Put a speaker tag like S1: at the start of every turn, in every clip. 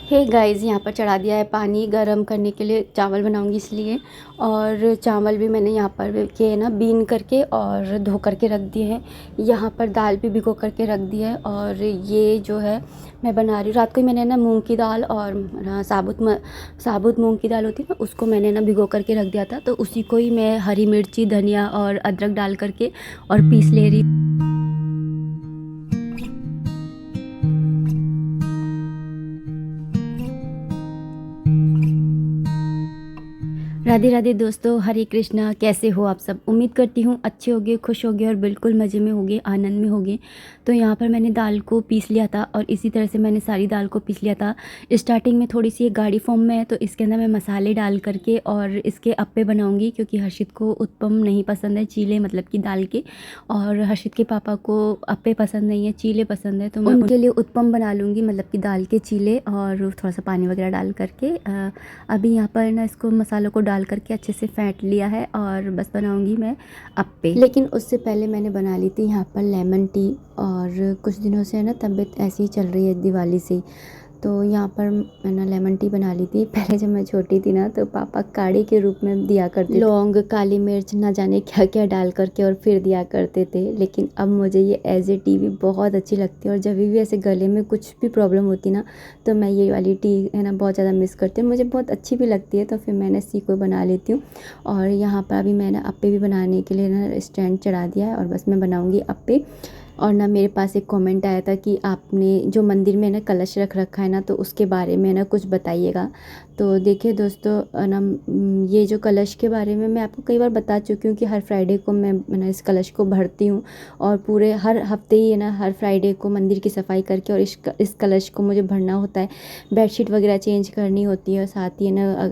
S1: Hey guys, यहाँ पर चढ़ा दिया है पानी गरम करने के लिए, चावल बनाऊंगी इसलिए। और चावल भी मैंने यहाँ पर के ना बीन करके और धो करके रख दिए हैं। यहाँ पर दाल भी भिगो करके रख दिया है। और ये जो है मैं बना रही हूँ, रात को ही मैंने ना मूंग की दाल और साबुत मूंग की दाल होती है ना, उसको मैंने ना भिगो करके रख दिया था। तो उसी को ही मैं हरी मिर्ची, धनिया और अदरक डाल करके और पीस ले रही। राधे राधे दोस्तों, हरे कृष्णा। कैसे हो आप सब? उम्मीद करती हूँ अच्छे होगे, खुश होगे और बिल्कुल मज़े में होगे, आनंद में होगे। तो यहाँ पर मैंने दाल को पीस लिया था और इसी तरह से मैंने सारी दाल को पीस लिया था। स्टार्टिंग में थोड़ी सी एक गाढ़ी फॉर्म में है, तो इसके अंदर मैं मसाले डाल करके और इसके अप्पे बनाऊँगी, क्योंकि हर्षित को उत्पम नहीं पसंद है, चीले मतलब कि दाल के। और हर्षित के पापा को अप्पे पसंद नहीं है, चीले पसंद है। तो मैं उनके लिए उत्पम बना लूँगी, मतलब कि दाल के चीले, और थोड़ा सा पानी वगैरह डाल करके। अभी यहाँ पर ना इसको मसालों को डाल करके अच्छे से फेंट लिया है और बस बनाऊंगी मैं अप्पे। लेकिन उससे पहले मैंने बना ली थी यहाँ पर लेमन टी। और कुछ दिनों से है ना तबीयत ऐसी ही चल रही है दिवाली से, तो यहाँ पर मैंने लेमन टी बना ली थी। पहले जब मैं छोटी थी ना, तो पापा काढ़े के रूप में दिया करते थे, लौंग, काली मिर्च, ना जाने क्या क्या डाल करके और फिर दिया करते थे। लेकिन अब मुझे ये एज ए टी भी बहुत अच्छी लगती है। और जब भी ऐसे गले में कुछ भी प्रॉब्लम होती ना, तो मैं ये वाली टी है ना बहुत ज़्यादा मिस करती हूँ, मुझे बहुत अच्छी भी लगती है। तो फिर मैंने इसी को बना लेती हूँ। और यहाँ पर अभी मैंने अप्पे भी बनाने के लिए ना स्टैंड चढ़ा दिया है और बस मैं बनाऊँगी अप्पे। और ना मेरे पास एक कमेंट आया था कि आपने जो मंदिर में ना कलश रख रखा है ना, तो उसके बारे में ना कुछ बताइएगा। तो देखिए दोस्तों, ना ये जो कलश के बारे में मैं आपको कई बार बता चुकी हूँ कि हर फ्राइडे को मैं ना इस कलश को भरती हूँ। और पूरे हर हफ्ते ही है ना, हर फ्राइडे को मंदिर की सफाई करके और इस कलश को मुझे भरना होता है। बेडशीट वगैरह चेंज करनी होती है, और साथ ही है ना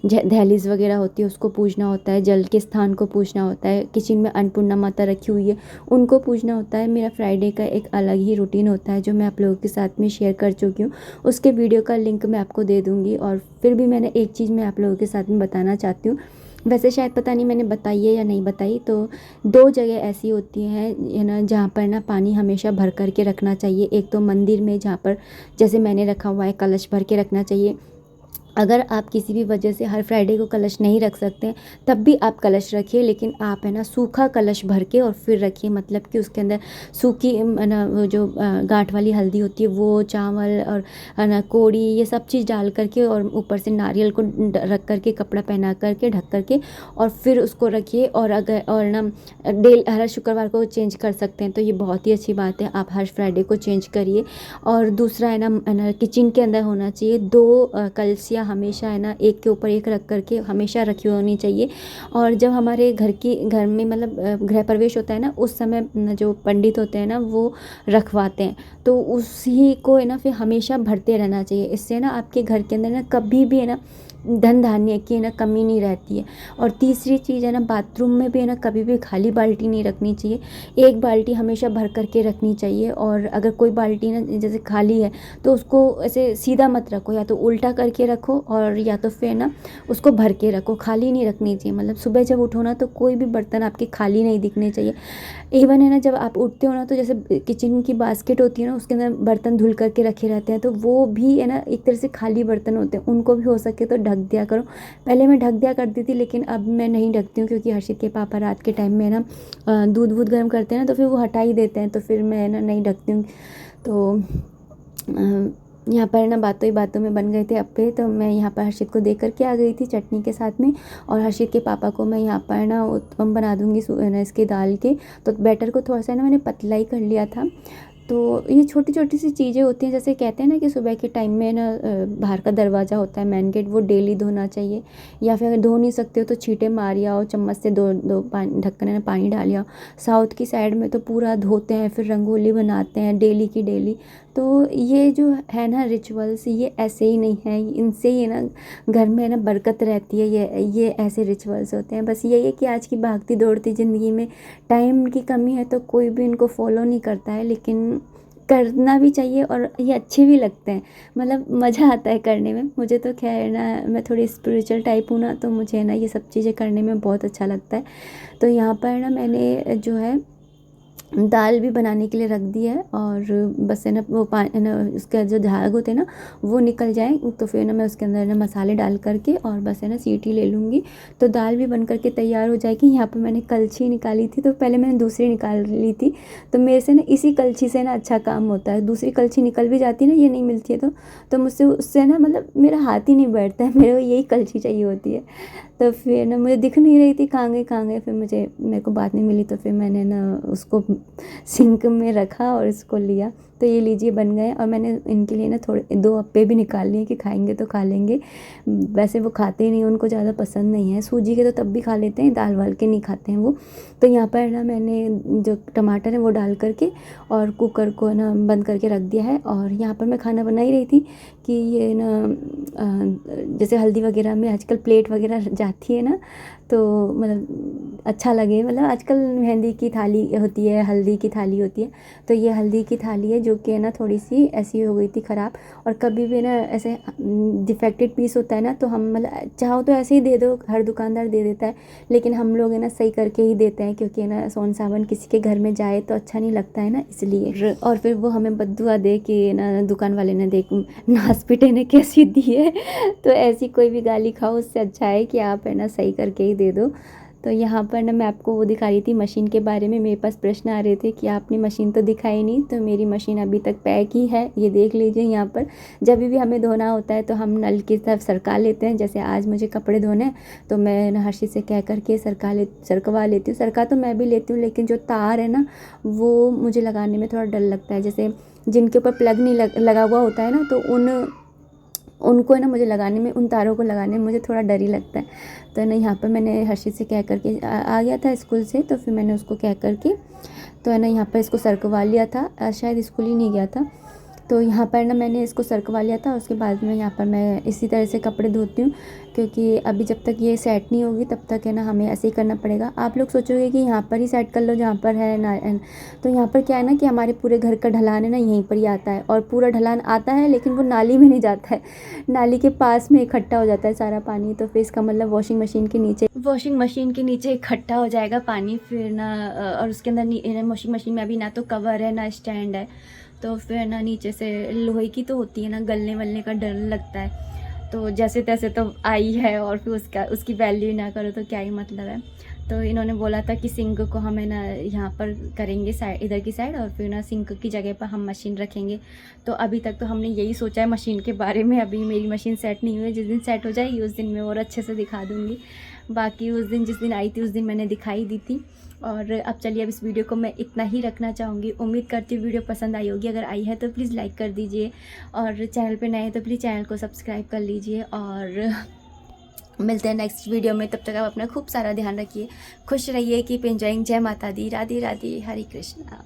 S1: दहलीज वगैरह होती है, उसको पूजना होता है। जल के स्थान को पूजना होता है। किचन में अन्नपूर्णा माता रखी हुई है, उनको पूजना होता है। मेरा फ्राइडे का एक अलग ही रूटीन होता है, जो मैं आप लोगों के साथ में शेयर कर चुकी हूँ। उसके वीडियो का लिंक मैं आपको दे दूँगी। और फिर भी मैंने एक चीज़ मैं आप लोगों के साथ में बताना चाहती हूँ। वैसे शायद पता नहीं मैंने बताई है या नहीं बताई। तो दो जगह ऐसी होती हैं है ना, जहाँ पर ना पानी हमेशा भर करके रखना चाहिए। एक तो मंदिर में, जहाँ पर जैसे मैंने रखा हुआ है, कलश भर के रखना चाहिए। अगर आप किसी भी वजह से हर फ्राइडे को कलश नहीं रख सकते, तब भी आप कलश रखिए। लेकिन आप है ना सूखा कलश भर के और फिर रखिए, मतलब कि उसके अंदर सूखी है ना वो जो गांठ वाली हल्दी होती है, वो, चावल और है ना कोड़ी, ये सब चीज़ डाल करके और ऊपर से नारियल को रख करके, कपड़ा पहना करके, ढक करके, और फिर उसको रखिए। और अगर और ना हर शुक्रवार को चेंज कर सकते हैं, तो ये बहुत ही अच्छी बात है। आप हर फ्राइडे को चेंज करिए। और दूसरा है ना किचन के अंदर होना चाहिए दो कलसियाँ हमेशा, है ना एक के ऊपर एक रख करके हमेशा रखी होनी चाहिए। और जब हमारे घर में मतलब गृह प्रवेश होता है ना, उस समय जो पंडित होते हैं ना, वो रखवाते हैं। तो उसी को है ना फिर हमेशा भरते रहना चाहिए। इससे ना आपके घर के अंदर ना कभी भी है ना धन धान्य की है ना कमी नहीं रहती है। और तीसरी चीज़ है ना, बाथरूम में भी है ना कभी भी खाली बाल्टी नहीं रखनी चाहिए। एक बाल्टी हमेशा भर करके रखनी चाहिए। और अगर कोई बाल्टी ना जैसे खाली है, तो उसको ऐसे सीधा मत रखो, या तो उल्टा करके रखो, और या तो फिर ना उसको भर के रखो। खाली नहीं रखनी चाहिए। मतलब सुबह जब उठो ना, तो कोई भी बर्तन आपके खाली नहीं दिखने चाहिए। इवन है ना जब आप उठते हो ना, तो जैसे किचन की बास्केट होती है ना, उसके अंदर बर्तन धुल करके रखे रहते हैं, तो वो भी है ना एक तरह से खाली बर्तन होते हैं, उनको भी हो सके तो ढक दिया करो। पहले मैं ढक दिया करती थी, लेकिन अब मैं नहीं ढकती हूँ, क्योंकि हर्षित के पापा रात के टाइम में ना दूध वूध गर्म करते हैं ना, तो फिर वो हटा ही देते हैं, तो फिर मैं ना नहीं ढकती हूँ। तो यहाँ पर ना बातों ही बातों में बन गए थे अप्पे। तो मैं यहाँ पर हर्षित को दे करके आ गई थी चटनी के साथ में। और हर्षित के पापा को मैं यहाँ पर ना उत्पम बना दूँगी ना इसके दाल के। तो बैटर को थोड़ा सा ना मैंने पतला ही कर लिया था। तो ये छोटी छोटी सी चीज़ें होती हैं, जैसे कहते हैं ना कि सुबह के टाइम में ना बाहर का दरवाज़ा होता है, मेन गेट, वो डेली धोना चाहिए। या फिर अगर धो नहीं सकते हो तो छींटे मार आओ, चम्मच से दो दो पानी ढक्कन में पानी डाल आओ। साउथ की साइड में तो पूरा धोते हैं, फिर रंगोली बनाते हैं डेली की डेली। तो ये जो है ना रिचुअल्स, ये ऐसे ही नहीं है, इनसे ही ना घर में ना बरकत रहती है। ये ऐसे रिचुअल्स होते हैं। बस यही है कि आज की भागती दौड़ती ज़िंदगी में टाइम की कमी है, तो कोई भी इनको फॉलो नहीं करता है। लेकिन करना भी चाहिए, और ये अच्छे भी लगते हैं। मतलब मज़ा आता है करने में। मुझे तो खैर ना, मैं थोड़ी स्पिरिचुअल टाइप हूँ ना, तो मुझे ना ये सब चीज़ें करने में बहुत अच्छा लगता है। तो यहाँ पर ना मैंने जो है दाल भी बनाने के लिए रख दी है और बस है ना वो पानी ना उसका जो झाग होते हैं ना वो निकल जाए तो फिर ना मैं उसके अंदर ना मसाले डाल करके और बस है ना सीटी ले लूँगी तो दाल भी बन करके तैयार हो जाएगी। यहाँ पर मैंने कलछी निकाली थी, तो पहले मैंने दूसरी निकाल ली थी, तो मेरे से ना इसी कलछी से ना अच्छा काम होता है। दूसरी कलछी निकल भी जाती है ना, ये नहीं मिलती है तो मुझसे उससे ना मतलब मेरा हाथ ही नहीं बैठता है, मेरे को यही कलछी चाहिए होती है। तो फिर ना मुझे दिख नहीं रही थी कहाँ गए, फिर मेरे को बात नहीं मिली, तो फिर मैंने ना उसको सिंक में रखा और इसको लिया। तो ये लीजिए बन गए और मैंने इनके लिए ना थोड़े 2 अप्पे भी निकाल लिए कि खाएंगे तो खा लेंगे। वैसे वो खाते ही नहीं, उनको ज़्यादा पसंद नहीं है। सूजी के तो तब भी खा लेते हैं, दाल वाल के नहीं खाते हैं वो। तो यहाँ पर ना मैंने जो टमाटर है वो डाल करके और कुकर को ना बंद करके रख दिया है। और यहाँ पर मैं खाना बना ही रही थी कि ये ना जैसे हल्दी वगैरह में आजकल प्लेट वगैरह जाती है ना, तो मतलब अच्छा लगे। मतलब आजकल मेहंदी की थाली होती है, हल्दी की थाली होती है, तो ये हल्दी की थाली है जो कि ना थोड़ी सी ऐसी हो गई थी ख़राब। और कभी भी ना ऐसे डिफेक्टेड पीस होता है ना, तो हम मतलब चाहो तो ऐसे ही दे दो, हर दुकानदार दे देता है, लेकिन हम लोग है ना सही करके ही देते हैं, क्योंकि ना सोन सावन किसी के घर में जाए तो अच्छा नहीं लगता है ना, इसलिए। और फिर वो हमें बद्दुआ दे कि ना दुकान वाले ने देख नास पीटे ने कैसी दी है। तो ऐसी कोई भी गाली खाओ, उससे अच्छा है कि आप है ना सही करके ही दे दो। तो यहाँ पर ना मैं आपको वो दिखा रही थी मशीन के बारे में। मेरे पास प्रश्न आ रहे थे कि आपने मशीन तो दिखाई नहीं, तो मेरी मशीन अभी तक पैक ही है, ये देख लीजिए। यहाँ पर जब भी हमें धोना होता है तो हम नल की तरफ सरका लेते हैं। जैसे आज मुझे कपड़े धोने हैं तो मैं ना हर्षी से कह करके सरकवा लेती हूँ। सरका तो मैं भी लेती हूँ, लेकिन जो तार है ना वो मुझे लगाने में थोड़ा डर लगता है। जैसे जिनके ऊपर प्लग नहीं लगा हुआ होता है ना, तो उनको है ना मुझे लगाने में, उन तारों को लगाने में मुझे थोड़ा डर ही लगता है। तो ना यहाँ पर मैंने हर्षित से कह करके आ गया था स्कूल से, तो फिर मैंने उसको कह करके तो है ना यहाँ पर इसको सरकवा लिया था। शायद स्कूल ही नहीं गया था, तो यहाँ पर ना मैंने इसको सरकवा लिया था। उसके बाद में यहाँ पर मैं इसी तरह से कपड़े धोती हूँ, क्योंकि अभी जब तक ये सेट नहीं होगी तब तक है ना हमें ऐसे ही करना पड़ेगा। आप लोग सोचोगे कि यहाँ पर ही सेट कर लो जहाँ पर है ना, तो यहाँ पर क्या है ना कि हमारे पूरे घर का ढलान है ना यहीं पर ही आता है, और पूरा ढलान आता है लेकिन वो नाली में नहीं जाता है, नाली के पास में इकट्ठा हो जाता है सारा पानी। तो फिर इसका मतलब वॉशिंग मशीन के नीचे इकट्ठा हो जाएगा पानी फिर ना, और उसके अंदर वॉशिंग मशीन में अभी ना तो कवर है ना स्टैंड है, तो फिर ना नीचे से लोहे की तो होती है ना, गलने वलने का डर लगता है। तो जैसे तैसे तो आई है और फिर उसकी वैल्यू ना करो तो क्या ही मतलब है। तो इन्होंने बोला था कि सिंक को हमें ना यहाँ पर करेंगे साइड, इधर की साइड, और फिर ना सिंक की जगह पर हम मशीन रखेंगे। तो अभी तक तो हमने यही सोचा है मशीन के बारे में। अभी मेरी मशीन सेट नहीं हुई, जिस दिन सेट हो जाएगी उस दिन मैं और अच्छे से दिखा दूँगी। बाकी उस दिन जिस दिन आई थी उस दिन मैंने दिखाई दी थी। और अब चलिए अब इस वीडियो को मैं इतना ही रखना चाहूँगी। उम्मीद करती हूँ वीडियो पसंद आई होगी। अगर आई है तो प्लीज़ लाइक कर दीजिए, और चैनल पे नए हैं तो प्लीज़ चैनल को सब्सक्राइब कर लीजिए। और मिलते हैं नेक्स्ट वीडियो में, तब तक आप अपना खूब सारा ध्यान रखिए, खुश रहिए, कीप एंजॉइंग। जय माता दी, राधे राधे, हरे कृष्णा।